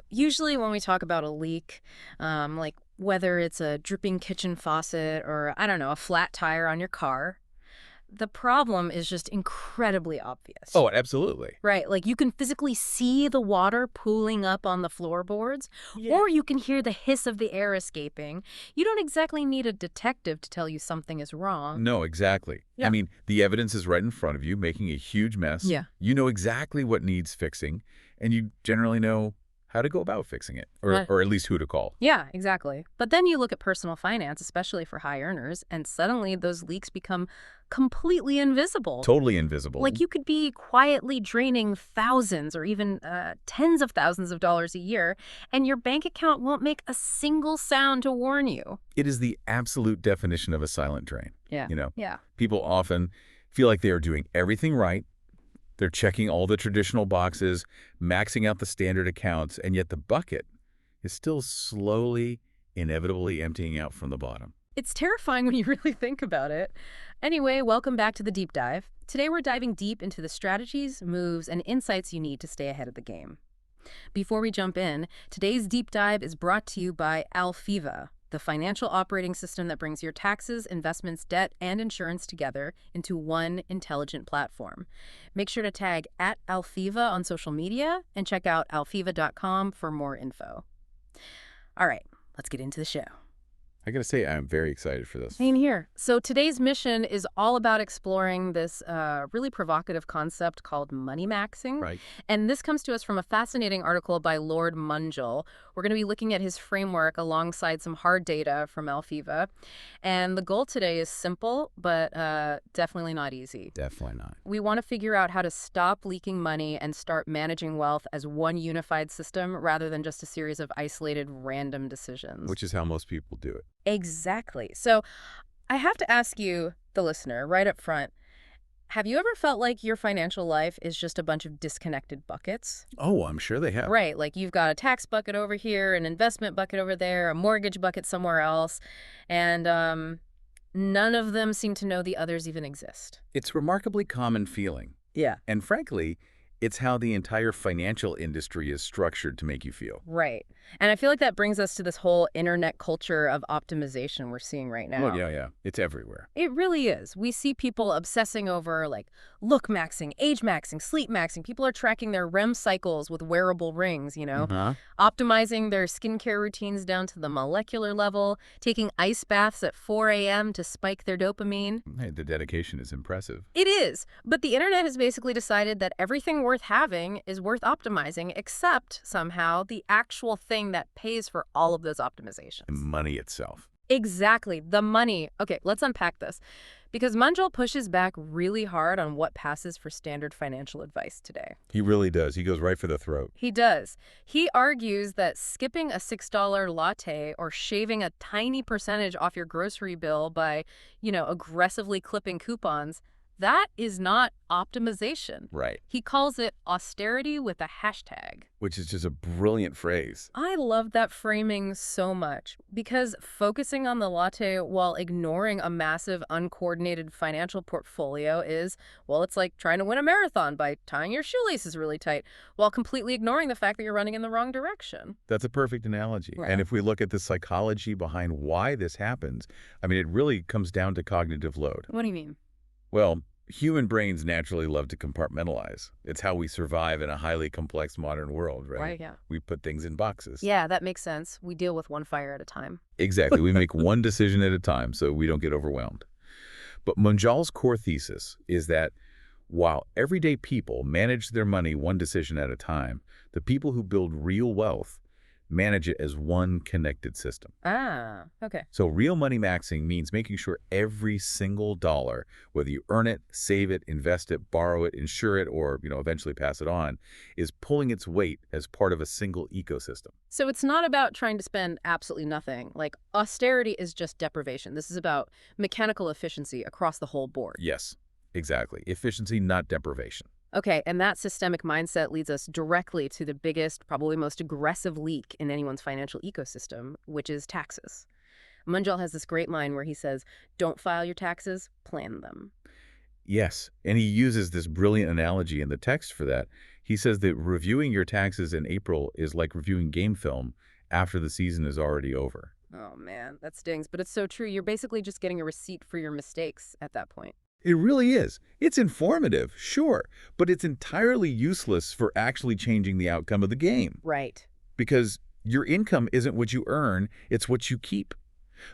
Usually when we talk about a leak, like whether it's a dripping kitchen faucet or, I don't know, a flat tire on your car, the problem is just incredibly obvious. Oh, absolutely. Right, like you can physically see the water pooling up on the floorboards, Yeah. or you can hear the hiss of the air escaping. You don't exactly need a detective to tell you something is wrong. No, exactly. I Yeah. mean, the evidence is right in front of you, making a huge mess. Yeah. You know exactly what needs fixing, and you generally know how to go about fixing it, Right. or at least who to call. Yeah, exactly. But then you look at personal finance, especially for high earners, and suddenly those leaks become completely invisible. Totally invisible. Like you could be quietly draining thousands or even tens of thousands of dollars a year, and your bank account won't make a single sound to warn you. It is the absolute definition of a silent drain. Yeah. You know, Yeah. people often feel like they are doing everything right. They're checking all the traditional boxes, maxing out the standard accounts, and yet the bucket is still slowly, inevitably emptying out from the bottom. It's terrifying when you really think about it. Anyway, welcome back to the deep dive. Today we're diving deep into the strategies, moves, and insights you need to stay ahead of the game. Before we jump in, today's deep dive is brought to you by Alpheva, the financial operating system that brings your taxes, investments, debt, and insurance together into one intelligent platform. Make sure to tag @Alpheva on social media and check out alpheva.com for more info. All right, let's get into the show. I gotta say, I'm very excited for this. Same here. So today's mission is all about exploring this really provocative concept called moneymaxxing. Right. And this comes to us from a fascinating article by Lord Munjal. We're going to be looking at his framework alongside some hard data from Alpheva. And the goal today is simple, but definitely not easy. Definitely not. We want to figure out how to stop leaking money and start managing wealth as one unified system rather than just a series of isolated random decisions. Which is how most people do it. Exactly. So I have to ask you, the listener, right up front, have you ever felt like your financial life is just a bunch of disconnected buckets? Oh, I'm sure they have. Right, like you've got a tax bucket over here, an investment bucket over there, a mortgage bucket somewhere else, and none of them seem to know the others even exist. It's a remarkably common feeling. Yeah. And frankly, it's how the entire financial industry is structured to make you feel. Right. And I feel like that brings us to this whole internet culture of optimization we're seeing right now. Oh, yeah. It's everywhere. It really is. We see people obsessing over like Lookmaxxing, Agemaxxing, Sleepmaxxing. People are tracking their REM cycles with wearable rings, optimizing their skincare routines down to the molecular level, taking ice baths at 4 a.m. to spike their dopamine. Hey, the dedication is impressive. It is. But the internet has basically decided that everything worth having is worth optimizing, except somehow the actual thing that pays for all of those optimizations. Money itself. Exactly. The money. Okay, let's unpack this. Because Munjal pushes back really hard on what passes for standard financial advice today. He really does. He goes right for the throat. He does. He argues that skipping a $6 latte or shaving a tiny percentage off your grocery bill by, aggressively clipping coupons, that is not optimization. Right. He calls it austerity with a hashtag. Which is just a brilliant phrase. I love that framing so much because focusing on the latte while ignoring a massive uncoordinated financial portfolio is, well, it's like trying to win a marathon by tying your shoelaces really tight while completely ignoring the fact that you're running in the wrong direction. That's a perfect analogy. Right. And if we look at the psychology behind why this happens, it really comes down to cognitive load. What do you mean? Well, human brains naturally love to compartmentalize. It's how we survive in a highly complex modern world, right? Right, yeah. We put things in boxes. Yeah, that makes sense. We deal with one fire at a time. Exactly. We make one decision at a time so we don't get overwhelmed. But Munjal's core thesis is that while everyday people manage their money one decision at a time, the people who build real wealth manage it as one connected system. Ah, okay. So real money maxing means making sure every single dollar, whether you earn it, save it, invest it, borrow it, insure it, or eventually pass it on, is pulling its weight as part of a single ecosystem. So it's not about trying to spend absolutely nothing. Like austerity is just deprivation. This is about mechanical efficiency across the whole board. Yes, exactly. Efficiency, not deprivation. Okay, and that systemic mindset leads us directly to the biggest, probably most aggressive leak in anyone's financial ecosystem, which is taxes. Munjal has this great line where he says, don't file your taxes, plan them. Yes, and he uses this brilliant analogy in the text for that. He says that reviewing your taxes in April is like reviewing game film after the season is already over. Oh, man, that stings. But it's so true. You're basically just getting a receipt for your mistakes at that point. It really is. It's informative, sure, but it's entirely useless for actually changing the outcome of the game. Right. Because your income isn't what you earn, it's what you keep.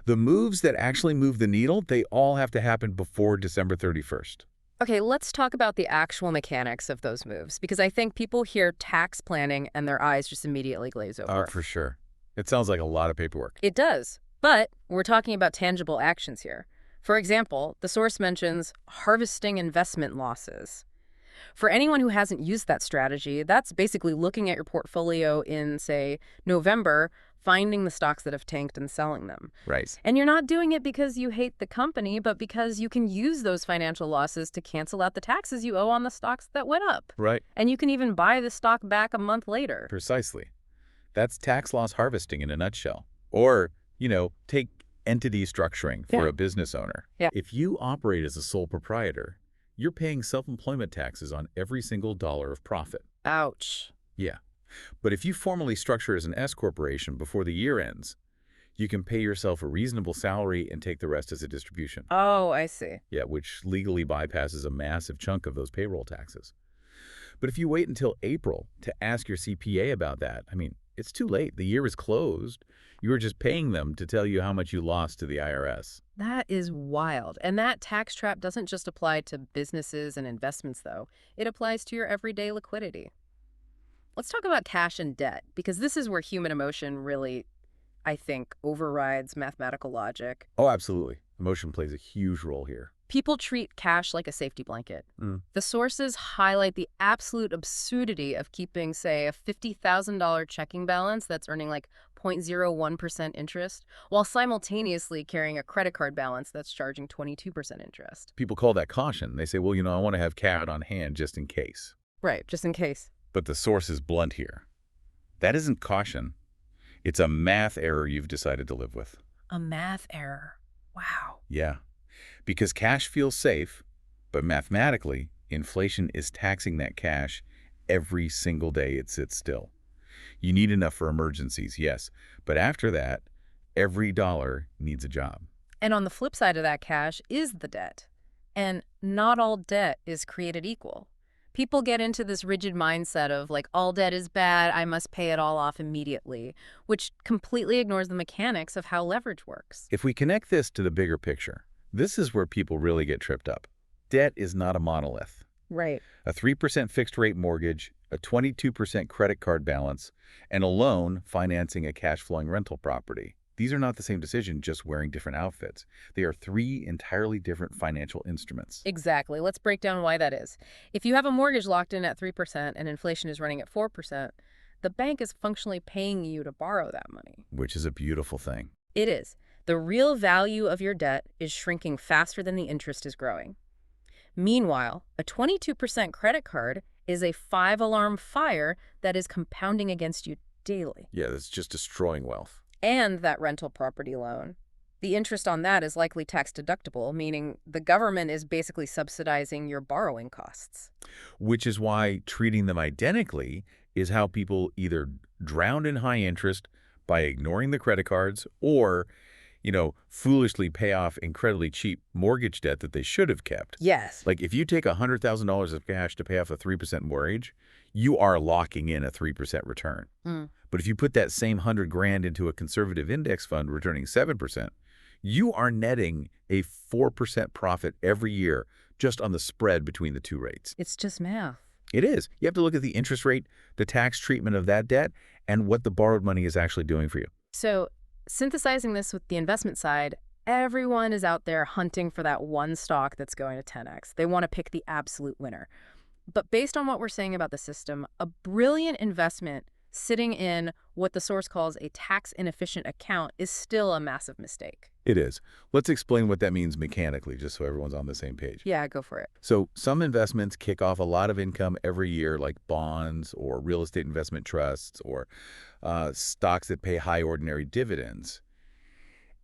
The moves that actually move the needle, they all have to happen before December 31st. Okay, let's talk about the actual mechanics of those moves, because I think people hear tax planning and their eyes just immediately glaze over. Oh, for sure. It sounds like a lot of paperwork. It does, but we're talking about tangible actions here. For example, the source mentions harvesting investment losses. For anyone who hasn't used that strategy, that's basically looking at your portfolio in, say, November, finding the stocks that have tanked and selling them. Right. And you're not doing it because you hate the company, but because you can use those financial losses to cancel out the taxes you owe on the stocks that went up. Right. And you can even buy the stock back a month later. Precisely. That's tax loss harvesting in a nutshell. Or, take entity structuring for a business owner. Yeah. If you operate as a sole proprietor, you're paying self-employment taxes on every single dollar of profit. Ouch. Yeah. But if you formally structure as an S corporation before the year ends, you can pay yourself a reasonable salary and take the rest as a distribution. Oh, I see. Yeah, which legally bypasses a massive chunk of those payroll taxes. But if you wait until April to ask your CPA about that, it's too late. The year is closed. You were just paying them to tell you how much you lost to the IRS. That is wild. And that tax trap doesn't just apply to businesses and investments, though. It applies to your everyday liquidity. Let's talk about cash and debt, because this is where human emotion really, I think, overrides mathematical logic. Oh, absolutely. Emotion plays a huge role here. People treat cash like a safety blanket. The sources highlight the absolute absurdity of keeping, say, a $50,000 checking balance that's earning like 0.01% interest, while simultaneously carrying a credit card balance that's charging 22% interest. People call that caution. They say, well, I want to have cash on hand just in case. Right, just in case. But the source is blunt here. That isn't caution. It's a math error you've decided to live with. A math error. Wow. Yeah. Because cash feels safe, but mathematically, inflation is taxing that cash every single day it sits still. You need enough for emergencies, yes, but after that, every dollar needs a job. And on the flip side of that cash is the debt. And not all debt is created equal. People get into this rigid mindset of like, all debt is bad, I must pay it all off immediately, which completely ignores the mechanics of how leverage works. If we connect this to the bigger picture, this is where people really get tripped up. Debt is not a monolith. Right. A 3% fixed rate mortgage, a 22% credit card balance, and a loan financing a cash flowing rental property. These are not the same decision, just wearing different outfits. They are three entirely different financial instruments. Exactly. Let's break down why that is. If you have a mortgage locked in at 3% and inflation is running at 4%, the bank is functionally paying you to borrow that money. Which is a beautiful thing. It is. The real value of your debt is shrinking faster than the interest is growing. Meanwhile, a 22% credit card is a 5-alarm fire that is compounding against you daily. Yeah, that's just destroying wealth. And that rental property loan. The interest on that is likely tax deductible, meaning the government is basically subsidizing your borrowing costs. Which is why treating them identically is how people either drown in high interest by ignoring the credit cards or, foolishly pay off incredibly cheap mortgage debt that they should have kept. Yes. Like if you take $100,000 of cash to pay off a 3% mortgage, you are locking in a 3% return. But if you put that same $100,000 into a conservative index fund returning 7%, you are netting a 4% profit every year just on the spread between the two rates. It's just math. It is. You have to look at the interest rate, the tax treatment of that debt, and what the borrowed money is actually doing for you. So, synthesizing this with the investment side, everyone is out there hunting for that one stock that's going to 10x. They want to pick the absolute winner. But based on what we're saying about the system, a brilliant investment sitting in what the source calls a tax-inefficient account is still a massive mistake. It is. Let's explain what that means mechanically, just so everyone's on the same page. Yeah, go for it. So some investments kick off a lot of income every year, like bonds or real estate investment trusts or stocks that pay high ordinary dividends.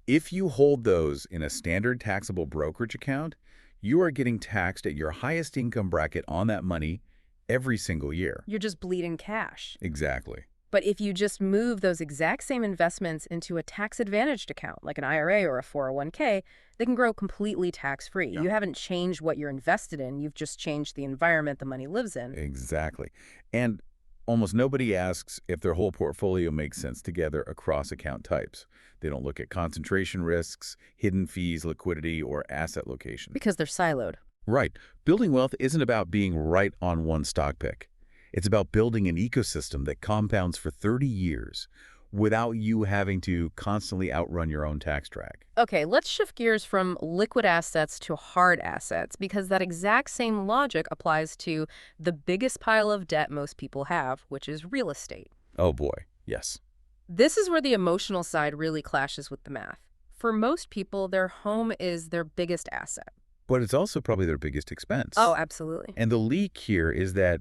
If you hold those in a standard taxable brokerage account, you are getting taxed at your highest income bracket on that money every single year. You're just bleeding cash. Exactly. But if you just move those exact same investments into a tax-advantaged account, like an IRA or a 401k, they can grow completely tax-free. Yeah. You haven't changed what you're invested in. You've just changed the environment the money lives in. Exactly. And almost nobody asks if their whole portfolio makes sense together across account types. They don't look at concentration risks, hidden fees, liquidity, or asset location. Because they're siloed. Right. Building wealth isn't about being right on one stock pick. It's about building an ecosystem that compounds for 30 years without you having to constantly outrun your own tax drag. Okay, let's shift gears from liquid assets to hard assets, because that exact same logic applies to the biggest pile of debt most people have, which is real estate. Oh boy, yes. This is where the emotional side really clashes with the math. For most people, their home is their biggest asset. But it's also probably their biggest expense. Oh, absolutely. And the leak here is that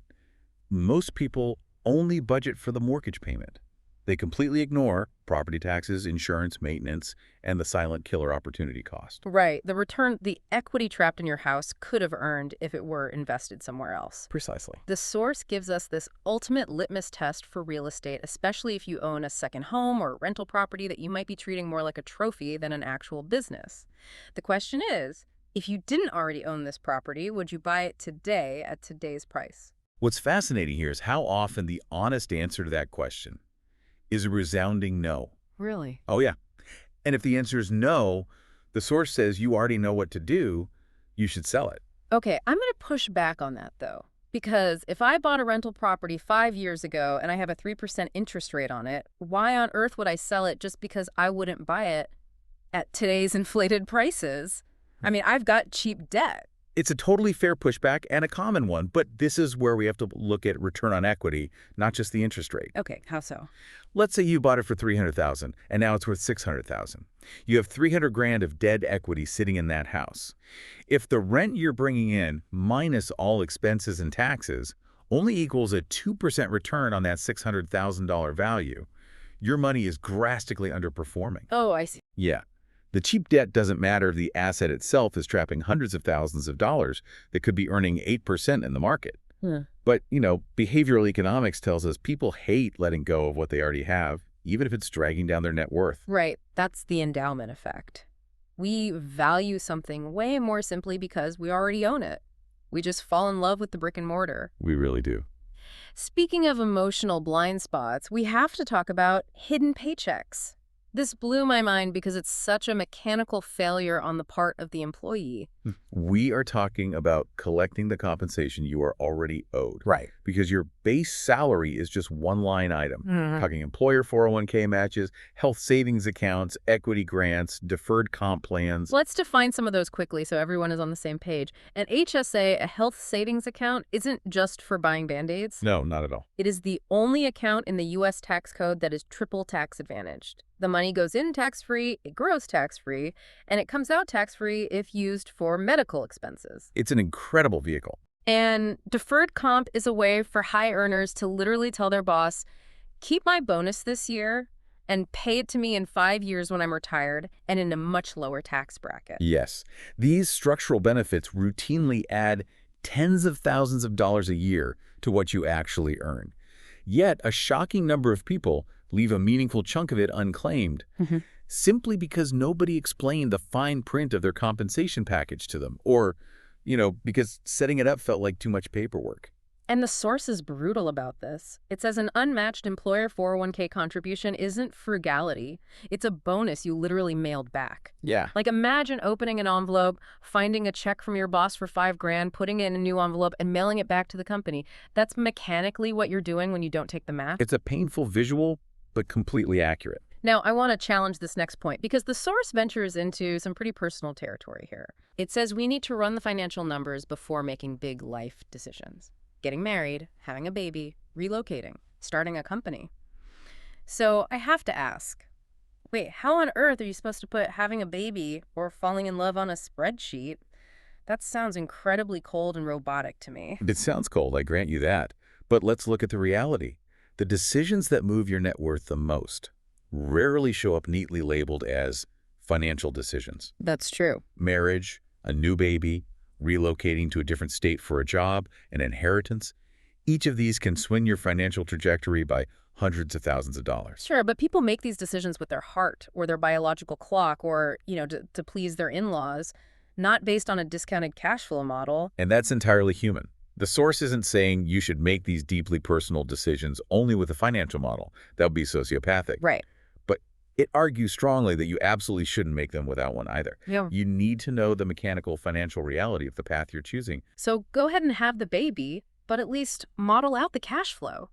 most people only budget for the mortgage payment. They completely ignore property taxes, insurance, maintenance, and the silent killer opportunity cost. Right. The return, the equity trapped in your house could have earned if it were invested somewhere else. Precisely. The source gives us this ultimate litmus test for real estate, especially if you own a second home or rental property that you might be treating more like a trophy than an actual business. The question is, if you didn't already own this property, would you buy it today at today's price? What's fascinating here is how often the honest answer to that question is a resounding no. Really? Oh, yeah. And if the answer is no, the source says you already know what to do, you should sell it. Okay, I'm going to push back on that, though. Because if I bought a rental property 5 years ago and I have a 3% interest rate on it, why on earth would I sell it just because I wouldn't buy it at today's inflated prices? I mean, I've got cheap debt. It's a totally fair pushback and a common one, but this is where we have to look at return on equity, not just the interest rate. Okay, how so? Let's say you bought it for $300,000 and now it's worth $600,000. You have $300,000 of dead equity sitting in that house. If the rent you're bringing in minus all expenses and taxes only equals a 2% return on that $600,000 value, your money is drastically underperforming. Oh, I see. Yeah. The cheap debt doesn't matter if the asset itself is trapping hundreds of thousands of dollars that could be earning 8% in the market. But, behavioral economics tells us people hate letting go of what they already have, even if it's dragging down their net worth. Right. That's the endowment effect. We value something way more simply because we already own it. We just fall in love with the brick and mortar. We really do. Speaking of emotional blind spots, we have to talk about hidden paychecks. This blew my mind because it's such a mechanical failure on the part of the employee. We are talking about collecting the compensation you are already owed. Right. Because your base salary is just one line item. Talking employer 401k matches, health savings accounts, equity grants, deferred comp plans. Let's define some of those quickly so everyone is on the same page. An HSA, a health savings account, isn't just for buying Band-Aids. No, not at all. It is the only account in the U.S. tax code that is triple tax advantaged. The money goes in tax-free, it grows tax-free, and it comes out tax-free if used for medical expenses. It's an incredible vehicle. And deferred comp is a way for high earners to literally tell their boss, keep my bonus this year and pay it to me in 5 years when I'm retired and in a much lower tax bracket. Yes. These structural benefits routinely add tens of thousands of dollars a year to what you actually earn. Yet, a shocking number of people leave a meaningful chunk of it unclaimed, simply because nobody explained the fine print of their compensation package to them, or, because setting it up felt like too much paperwork. And the source is brutal about this. It says an unmatched employer 401k contribution isn't frugality. It's a bonus you literally mailed back. Yeah. Like, imagine opening an envelope, finding a check from your boss for $5,000, putting it in a new envelope, and mailing it back to the company. That's mechanically what you're doing when you don't take the math. It's a painful visual, but completely accurate. Now, I want to challenge this next point because the source ventures into some pretty personal territory here. It says we need to run the financial numbers before making big life decisions. Getting married, having a baby, relocating, starting a company. So I have to ask, wait, how on earth are you supposed to put having a baby or falling in love on a spreadsheet? That sounds incredibly cold and robotic to me. It sounds cold, I grant you that. But let's look at the reality. The decisions that move your net worth the most rarely show up neatly labeled as financial decisions. That's true. Marriage, a new baby, relocating to a different state for a job, an inheritance. Each of these can swing your financial trajectory by hundreds of thousands of dollars. Sure, but people make these decisions with their heart or their biological clock or, to please their in-laws, not based on a discounted cash flow model. And that's entirely human. The source isn't saying you should make these deeply personal decisions only with a financial model. That would be sociopathic. Right. But it argues strongly that you absolutely shouldn't make them without one either. Yeah. You need to know the mechanical financial reality of the path you're choosing. So go ahead and have the baby, but at least model out the cash flow.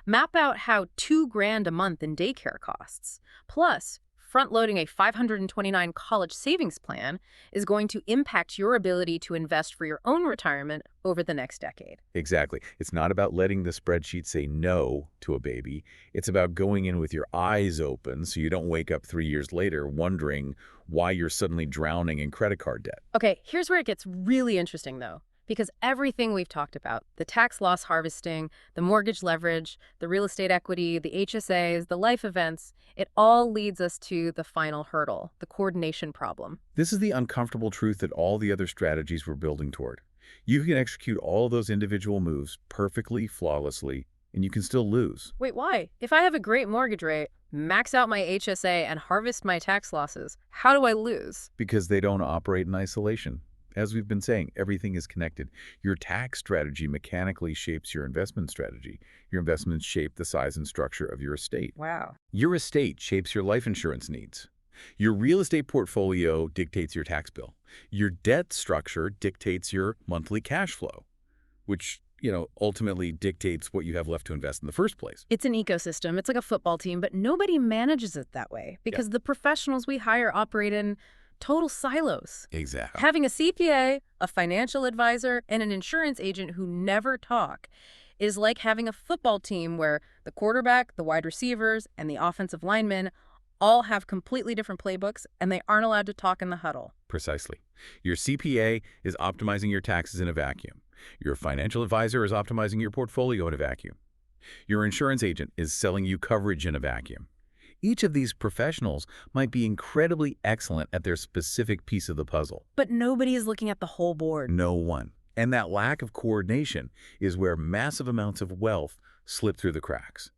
Map out how $2,000 a month in daycare costs, plus front-loading a $529 college savings plan is going to impact your ability to invest for your own retirement over the next decade. Exactly. It's not about letting the spreadsheet say no to a baby. It's about going in with your eyes open so you don't wake up 3 years later wondering why you're suddenly drowning in credit card debt. Okay, here's where it gets really interesting, though. Because everything we've talked about, the tax loss harvesting, the mortgage leverage, the real estate equity, the HSAs, the life events, it all leads us to the final hurdle, the coordination problem. This is the uncomfortable truth that all the other strategies we're building toward. You can execute all those individual moves perfectly, flawlessly, and you can still lose. Wait, why? If I have a great mortgage rate, max out my HSA, and harvest my tax losses, how do I lose? Because they don't operate in isolation. As we've been saying, everything is connected. Your tax strategy mechanically shapes your investment strategy. Your investments shape the size and structure of your estate. Wow. Your estate shapes your life insurance needs. Your real estate portfolio dictates your tax bill. Your debt structure dictates your monthly cash flow, which, ultimately dictates what you have left to invest in the first place. It's an ecosystem. It's like a football team, but nobody manages it that way because the professionals we hire operate in total silos. Exactly. Having a CPA, a financial advisor, and an insurance agent who never talk is like having a football team where the quarterback, the wide receivers, and the offensive linemen all have completely different playbooks, and they aren't allowed to talk in the huddle. Precisely. Your CPA is optimizing your taxes in a vacuum. Your financial advisor is optimizing your portfolio in a vacuum. Your insurance agent is selling you coverage in a vacuum. Each of these professionals might be incredibly excellent at their specific piece of the puzzle. But nobody is looking at the whole board. No one. And that lack of coordination is where massive amounts of wealth slip through the cracks.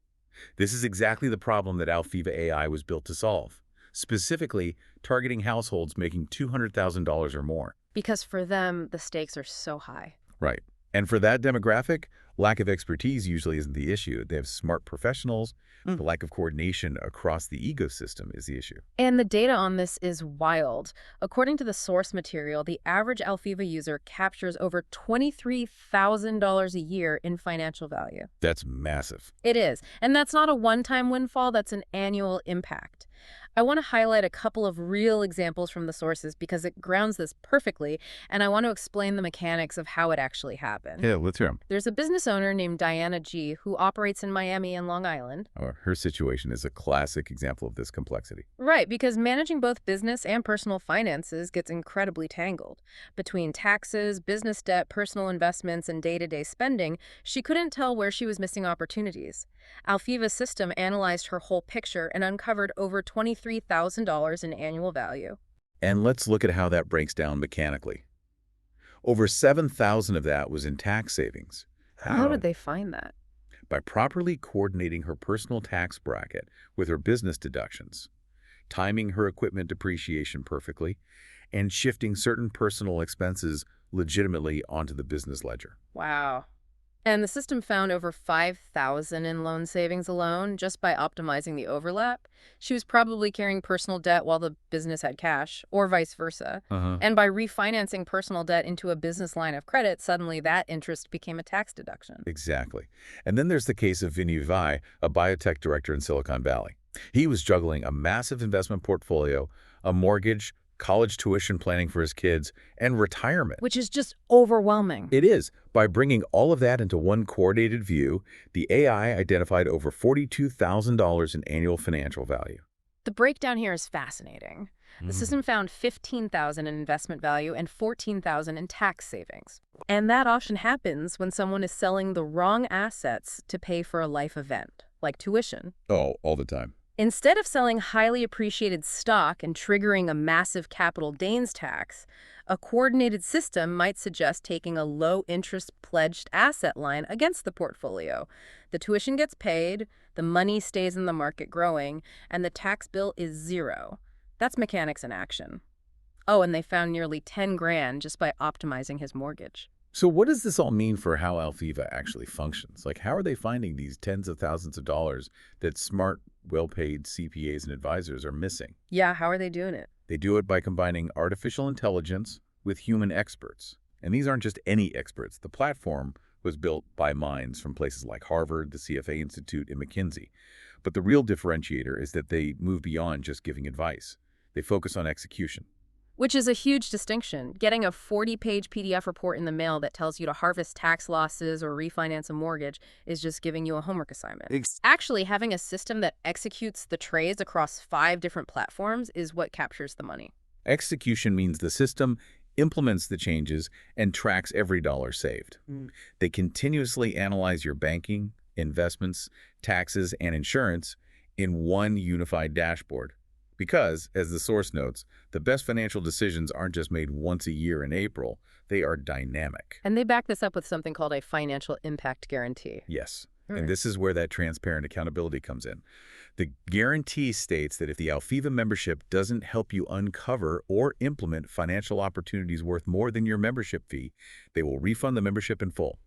This is exactly the problem that Alpheva AI was built to solve, specifically targeting households making $200,000 or more. Because for them, the stakes are so high. Right. And for that demographic, lack of expertise usually isn't the issue. They have smart professionals. The lack of coordination across the ecosystem is the issue. And the data on this is wild. According to the source material, the average Alpheva user captures over $23,000 a year in financial value. That's massive. It is. And that's not a one-time windfall, that's an annual impact. I want to highlight a couple of real examples from the sources because it grounds this perfectly, and I want to explain the mechanics of how it actually happened. Yeah, let's hear them. There's a business owner named Diana G. who operates in Miami and Long Island. Oh, her situation is a classic example of this complexity. Right, because managing both business and personal finances gets incredibly tangled. Between taxes, business debt, personal investments, and day-to-day spending, she couldn't tell where she was missing opportunities. Alpheva's system analyzed her whole picture and uncovered over $23,000 in annual value. And let's look at how that breaks down mechanically. Over $7,000 of that was in tax savings. How did they find that? By properly coordinating her personal tax bracket with her business deductions, timing her equipment depreciation perfectly, and shifting certain personal expenses legitimately onto the business ledger. Wow. And the system found over $5,000 in loan savings alone just by optimizing the overlap. She was probably carrying personal debt while the business had cash, or vice versa. And by refinancing personal debt into a business line of credit, suddenly that interest became a tax deduction. Exactly. And then there's the case of Vinny Vai, a biotech director in Silicon Valley. He was juggling a massive investment portfolio, a mortgage, college tuition planning for his kids, and retirement. Which is just overwhelming. It is. By bringing all of that into one coordinated view, the AI identified over $42,000 in annual financial value. The breakdown here is fascinating. The system found $15,000 in investment value and $14,000 in tax savings. And that often happens when someone is selling the wrong assets to pay for a life event, like tuition. Oh, all the time. Instead of selling highly appreciated stock and triggering a massive capital gains tax, a coordinated system might suggest taking a low-interest pledged asset line against the portfolio. The tuition gets paid, the money stays in the market growing, and the tax bill is zero. That's mechanics in action. Oh, and they found nearly 10 grand just by optimizing his mortgage. So what does this all mean for how Alpheva actually functions? Like, how are they finding these tens of thousands of dollars that smart, well-paid CPAs and advisors are missing? Yeah, how are they doing it? They do it by combining artificial intelligence with human experts. And these aren't just any experts. The platform was built by minds from places like Harvard, the CFA Institute, and McKinsey. But the real differentiator is that they move beyond just giving advice. They focus on execution. Which is a huge distinction. Getting a 40-page PDF report in the mail that tells you to harvest tax losses or refinance a mortgage is just giving you a homework assignment. Actually, having a system that executes the trades across 5 different platforms is what captures the money. Execution means the system implements the changes and tracks every dollar saved. They continuously analyze your banking, investments, taxes, and insurance in one unified dashboard. Because, as the source notes, the best financial decisions aren't just made once a year in April, they are dynamic. And they back this up with something called a financial impact guarantee. Yes, Right. and this is where that transparent accountability comes in. The guarantee states that if the Alpheva membership doesn't help you uncover or implement financial opportunities worth more than your membership fee, they will refund the membership in full.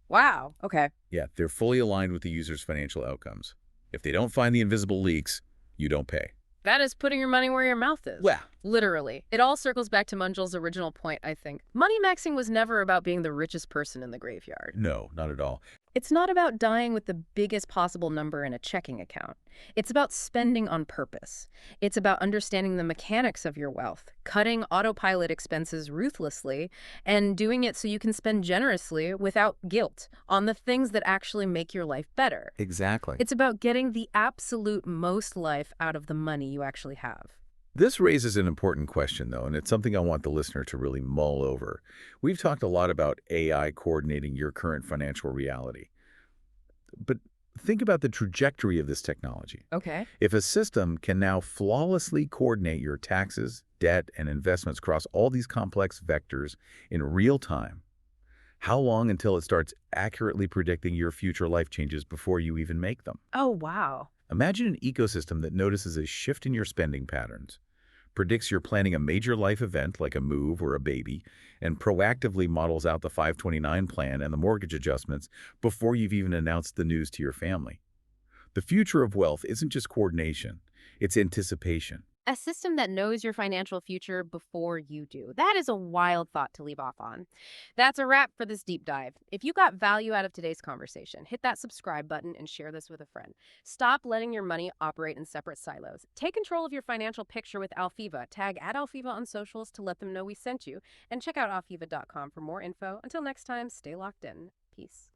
Wow, okay. Yeah, they're fully aligned with the user's financial outcomes. If they don't find the invisible leaks, you don't pay. That is putting your money where your mouth is. Well, Literally. It all circles back to Munjal's original point, I think. Moneymaxxing was never about being the richest person in the graveyard. no, not at all. It's not about dying with the biggest possible number in a checking account. It's about spending on purpose. It's about understanding the mechanics of your wealth, cutting autopilot expenses ruthlessly, and doing it so you can spend generously without guilt on the things that actually make your life better. Exactly. It's about getting the absolute most life out of the money you actually have. This raises an important question, though, and it's something I want the listener to really mull over. We've talked a lot about AI coordinating your current financial reality. But think about the trajectory of this technology. Okay. If a system can now flawlessly coordinate your taxes, debt, and investments across all these complex vectors in real time, how long until it starts accurately predicting your future life changes before you even make them? Oh, wow. Imagine an ecosystem that notices a shift in your spending patterns, predicts you're planning a major life event like a move or a baby, and proactively models out the 529 plan and the mortgage adjustments before you've even announced the news to your family. The future of wealth isn't just coordination, it's anticipation. A system that knows your financial future before you do. That is a wild thought to leave off on. That's a wrap for this deep dive. If you got value out of today's conversation, hit that subscribe button and share this with a friend. Stop letting your money operate in separate silos. Take control of your financial picture with Alpheva. Tag @Alpheva on socials to let them know we sent you. And check out alpheva.com for more info. Until next time, stay locked in. Peace.